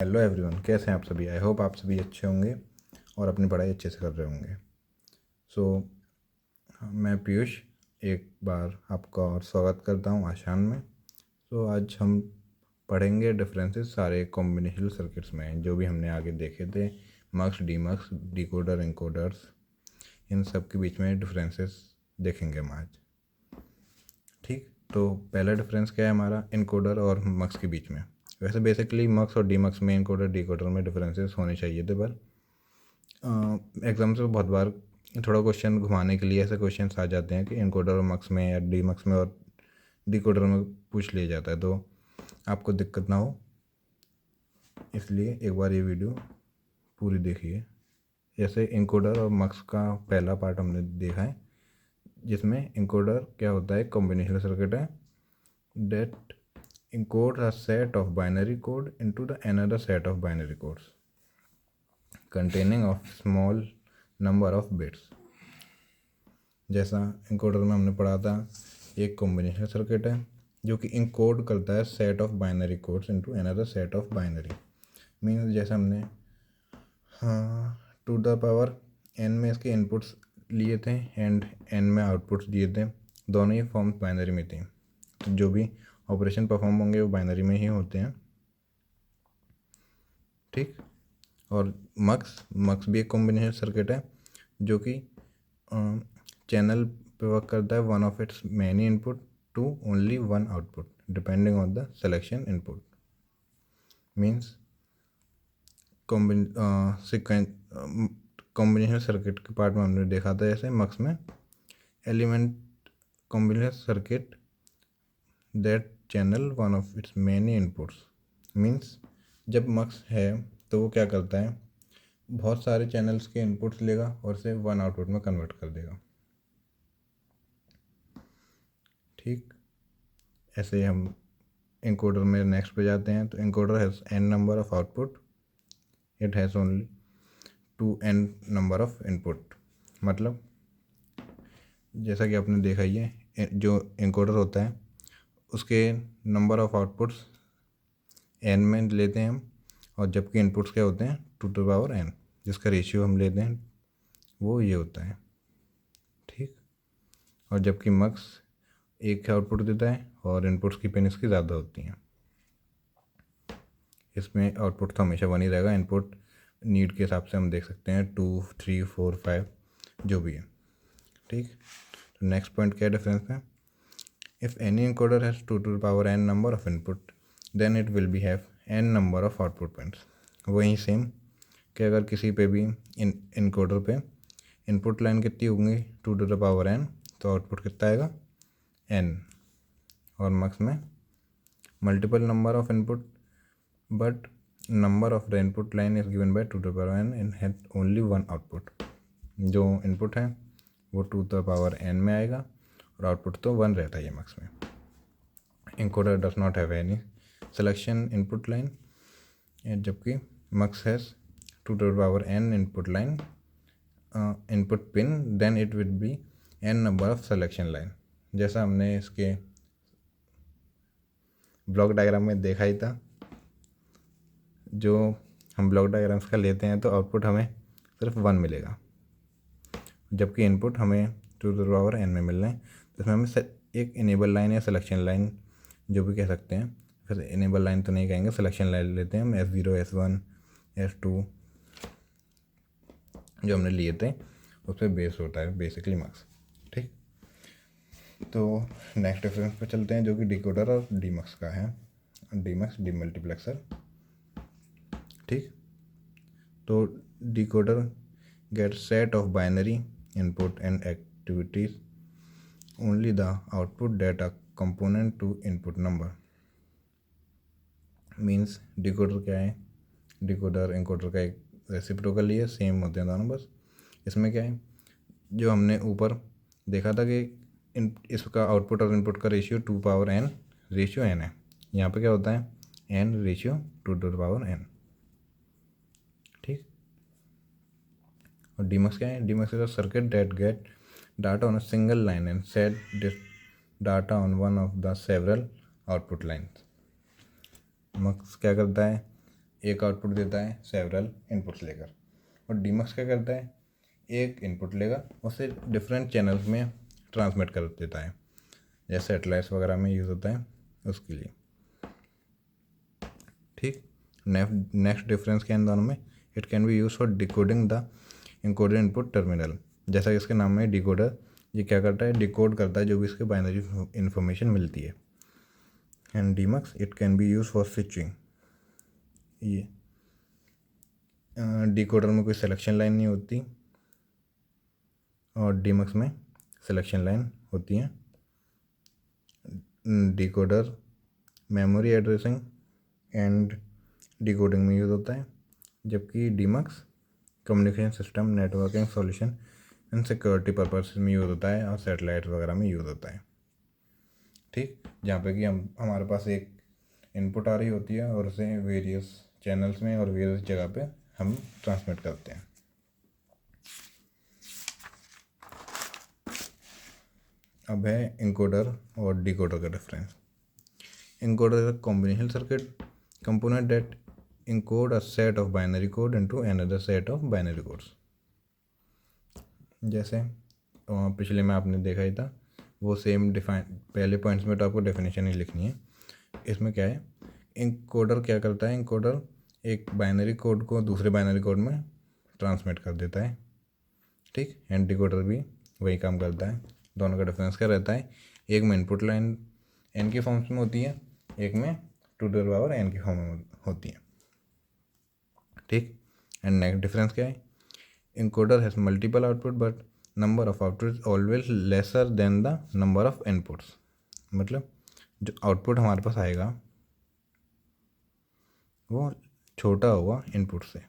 Hello everyone, कैसे हैं आप सभी। आई होप आप सभी अच्छे होंगे और अपनी पढ़ाई अच्छे से कर रहे होंगे। मैं पीयूष एक बार आपका और स्वागत करता हूं आशान में। आज हम पढ़ेंगे डिफरेंसेस सारे कॉम्बिनेशनल सर्किट्स में, जो भी हमने आगे देखे थे, मक्स, डीमक्स, डिकोडर, इनकोडर्स, इन सब के बीच में डिफरेंसेस देखेंगे हम आज। ठीक, तो पहला डिफरेंस क्या है हमारा, इनकोडर और मक्स के बीच में। वैसे बेसिकली मक्स और डीमक्स में, इनकोडर डिकोडर में डिफरेंसेस होने चाहिए थे, पर एग्जाम से बहुत बार थोड़ा क्वेश्चन घुमाने के लिए ऐसे क्वेश्चंस आ जाते हैं कि इनकोडर और मक्स में या डीमक्स में और डिकोडर में पूछ लिया जाता है, तो आपको दिक्कत ना हो इसलिए एक बार ये वीडियो पूरी देखिए। जैसे इनकोडर और मक्स का पहला पार्ट हमने देखा है, जिसमें इनकोडर क्या होता है, कॉम्बिनेशनल सर्किट है that encodes a set of binary code into the another set of binary codes containing of small number of bits। जैसा इनकोडर में हमने पढ़ा था, एक कॉम्बिनेशनल सर्किट है जो कि इनकोड करता है set of binary codes into another set of binary. Means जैसे हमने 2 n में इसके इनपुट्स लिए थे एंड n में आउटपुट्स दिए थे, दोनों ही फॉर्म बाइनरी में थे, तो जो भी ऑपरेशन परफॉर्म होंगे वो बाइनरी में ही होते हैं। ठीक, और मक्स भी एक कॉम्बिनेशन सर्किट है जो कि चैनल पे वर्क करता है, one of its many input to only one output depending on the selection input. Means combination circuit के पार्ट में हमने देखा था, जैसे मक्स में element combination circuit that channel one of its many inputs. Means जब मक्स है तो वो क्या करता है, बहुत सारे चैनल्स के इनपुट्स लेगा और इसे वन आउटपुट में कन्वर्ट कर देगा। ठीक, ऐसे हम इनकोडर में नेक्स्ट पे जाते हैं। तो encoder has n number of output, it has only 2n number of input. मतलब जैसा कि आपने देखा ही है, जो इनकोडर होता है उसके नंबर ऑफ आउटपुट्स n में लेते हैं हम, और जबकि इनपुट्स क्या होते हैं 2n, जिसका रेशियो हम लेते हैं वो ये होता है। ठीक, और जबकि मक्स एक आउटपुट देता है और इनपुट्स की पेन इसकी ज़्यादा होती हैं। इसमें आउटपुट तो हमेशा वन ही रहेगा, इनपुट नीड के हिसाब से हम देख सकते हैं 2, 3, 4, 5 जो भी है। ठीक, तो नेक्स्ट पॉइंट क्या डिफरेंस है, if any encoder has 2n number of input then it will be have n number of output pins. वहीं सेम कि अगर किसी पे भी इनकोडर पे इनपुट लाइन कितनी होंगी 2n, तो आउटपुट कितना आएगा n। और मक्स में multiple number of input but number of the input line is given by 2n and had only one output. जो इनपुट है वो 2n में आएगा और आउटपुट तो 1 रहता है ये मक्स में। Encoder does not have any selection input line, जबकि mux has 2n input line input pin, then it will be n number of selection line. जैसा हमने इसके ब्लॉक डायग्राम में देखा ही था, जो हम ब्लॉक डायग्राम्स का लेते हैं तो आउटपुट हमें सिर्फ 1 मिलेगा, जबकि इनपुट हमें 2n में मिल रहे हैं। तो इसमें हमें एक इनेबल लाइन या सिलेक्शन लाइन जो भी कह सकते हैं, फिर इनेबल लाइन तो नहीं कहेंगे, सिलेक्शन लाइन लेते हैं हम, S0, S1, S2 जो हमने लिए थे उस पर बेस होता है बेसिकली मक्स। ठीक, तो नेक्स्ट डिफरेंस पे चलते हैं जो कि डिकोडर और डीमक्स का है, डीमक्स डीमल्टीप्लेक्सर। ठीक, तो decoder get set of binary input and activities only the output data component to input number. Means decoder क्या है, डिकोडर इनकोडर का एक रेसिप्रोकल ही है, सेम होते हैं दोनों। बस इसमें क्या है, जो हमने ऊपर देखा था कि इसका आउटपुट और इनपुट का रेशियो 2n रेशियो n है, यहाँ पे क्या होता है n रेशियो 2n। ठीक, और डीमक्स क्या है, demux is a circuit that get data on a single line and set this data on one of the several output lines. Mux क्या करता है, एक आउटपुट देता है सेवरल इनपुट्स लेकर। और डीमक्स क्या करता है, एक इनपुट लेगा उसे डिफरेंट चैनल्स में ट्रांसमिट कर देता है, जैसे सैटेलाइट्स वगैरह में यूज़ होता है उसके लिए। ठीक, नेक्स्ट डिफरेंस क्या है इन दोनों में, it can be use for decoding the encoded input terminal. जैसा कि इसके नाम में डिकोडर, ये क्या करता है, डिकोड करता है जो भी इसके बाइनरी इन्फॉर्मेशन मिलती है। And demux it can be use for switching. ये डिकोडर में कोई सिलेक्शन लाइन नहीं होती और डीमक्स में सिलेक्शन लाइन होती है। Decoder memory addressing and decoding में यूज़ होता है, जबकि demux communication system, networking solution and security purpose में यूज़ होता है और सैटेलाइट वगैरह में यूज़ होता है। ठीक, जहाँ पे कि हमारे पास एक इनपुट आ रही होती है और उसे वेरियस चैनल्स में और वेरियस जगह पे हम ट्रांसमिट करते हैं। अब है इनकोडर और डिकोडर का difference. Encoder is a combinational circuit component that encode a set of binary code into another set of binary codes। जैसे पिछले में आपने देखा ही था, वो सेम डिफाइन, पहले पॉइंट्स में तो आपको डेफिनेशन ही लिखनी है। इसमें क्या है, इनकोडर क्या करता है, इनकोडर एक बाइनरी कोड को दूसरे बाइनरी कोड में ट्रांसमिट कर देता है। ठीक, एंड डिकोडर भी वही काम करता है। दोनों का डिफरेंस क्या रहता है, एक में इनपुट लाइन एन के फॉर्म्स में होती है, एक में 2n की फॉर्म में होती है। ठीक, एंड नेक्स्ट डिफरेंस क्या है, encoder has multiple output but number of output always lesser than the number of inputs. मतलब जो आउटपुट हमारे पास आएगा वो छोटा होगा इनपुट से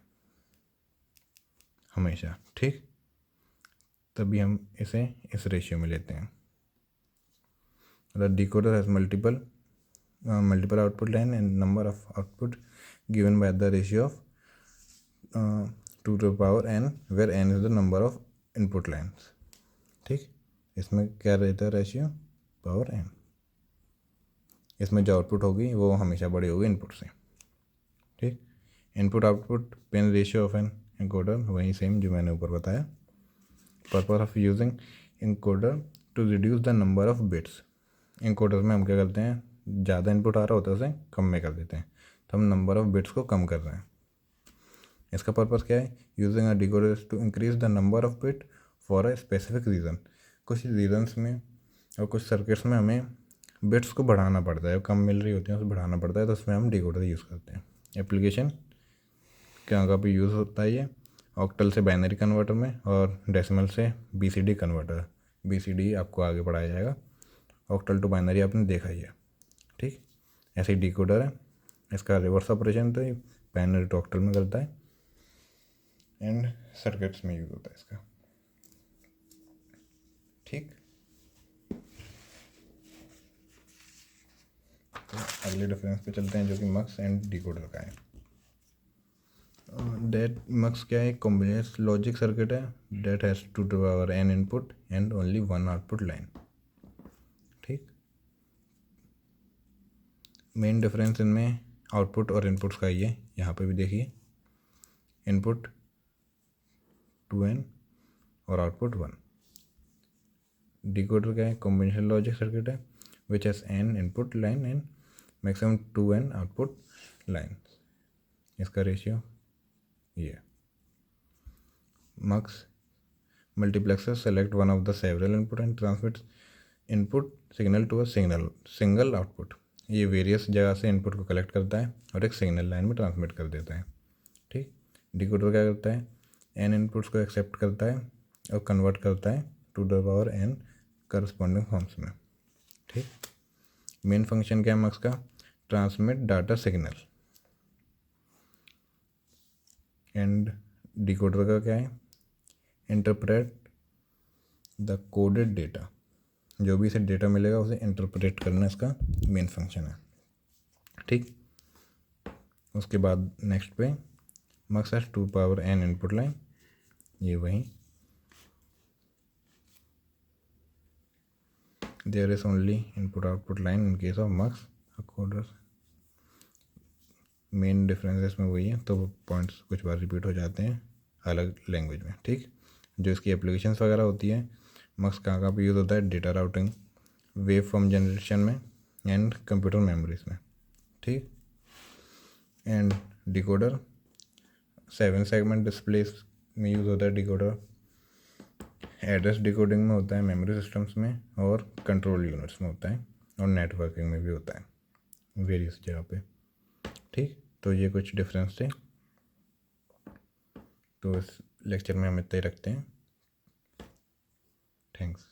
हमेशा। ठीक, तभी हम इसे इस रेशियो में लेते हैं। The decoder has multiple output line and number of output given by the ratio of 2 to the power n, where n is the number of input lines। ठीक, इसमें क्या रहता है, रेशियो पावर n। इसमें जो आउटपुट होगी वो हमेशा बड़ी होगी इनपुट से। ठीक, input output pin ratio of an encoder वही सेम जो मैंने ऊपर बताया। Purpose of using encoder to reduce the number of bits. Encoder में हम क्या करते हैं, ज़्यादा इनपुट आ रहा होता है उसे कम में कर देते हैं, तो हम नंबर ऑफ बिट्स को कम कर रहे हैं। इसका पर्पस क्या है, using a decoder to increase the number of bit for a specific reason. कुछ रीजन्स में और कुछ सर्किट्स में हमें बिट्स को बढ़ाना पड़ता है, कम मिल रही होती है उसे बढ़ाना पड़ता है, तो उसमें हम डिकोडर यूज़ करते हैं। एप्लीकेशन क्या पे यूज़ होता है, ये ऑक्टल से बाइनरी कन्वर्टर में और डेसिमल से BCD कन्वर्टर। BCD आपको आगे पढ़ाया जाएगा, ऑक्टल टू बाइनरी आपने देखा ही है। ठीक, ऐसे ही डिकोडर है, इसका रिवर्स ऑपरेशन तो बाइनरी टू ऑक्टल में करता है एंड सर्किट्स में यूज़ होता है इसका। ठीक, तो अगले डिफरेंस पे चलते हैं जो कि मक्स एंड डिकोडर का है। डेट मक्स क्या है, कॉम्बिनेशन लॉजिक सर्किट है that has 2 to the power n input and only 1 output line. ठीक, मेन डिफरेंस इनमें आउटपुट और इनपुट्स का ही है। यहाँ पे भी देखिए, इनपुट 2n और आउटपुट 1। डिकोडर क्या है, कॉम्बिनेशन लॉजिक सर्किट है which has n input line and maximum 2n output line. इसका रेशियो ये। Mux multiplexer select one of the several input and transmit input signal to a single output. ये various जगह से input को collect करता है और एक सिग्नल लाइन में ट्रांसमिट कर देता है। ठीक, डिकोडर क्या करता है, n इनपुट्स को एक्सेप्ट करता है और कन्वर्ट करता है 2 to the power n corresponding forms में। ठीक, मेन फंक्शन क्या है मक्स का, transmit data signal. And decoder का क्या है, इंटरप्रेट द कोडेड डेटा। जो भी इसे डेटा मिलेगा उसे इंटरप्रेट करना इसका मेन फंक्शन है। ठीक, उसके बाद नेक्स्ट पे mux has 2 power n input line, ये वही। There is only input output line in case of mux. Main differences में वही है, तो वो पॉइंट्स कुछ बार रिपीट हो जाते हैं अलग लैंग्वेज में, ठीक। जो इसकी एप्लीकेशंस वगैरह होती है, मक्स कहाँ कहाँ पे यूज़ होता है, data routing, wave form generation में एंड कंप्यूटर मेमोरीज में, ठीक। एंड डिकोडर 7 सेगमेंट डिस्प्लेस में यूज़ होता है डिकोडर, एड्रेस डिकोडिंग में होता है मेमोरी सिस्टम्स में, और कंट्रोल यूनिट्स में होता है, और नेटवर्किंग में भी होता है वेरियस जगह पे, ठीक। तो ये कुछ डिफरेंस थे, तो इस लेक्चर में हम इतना ही रखते हैं। थैंक्स।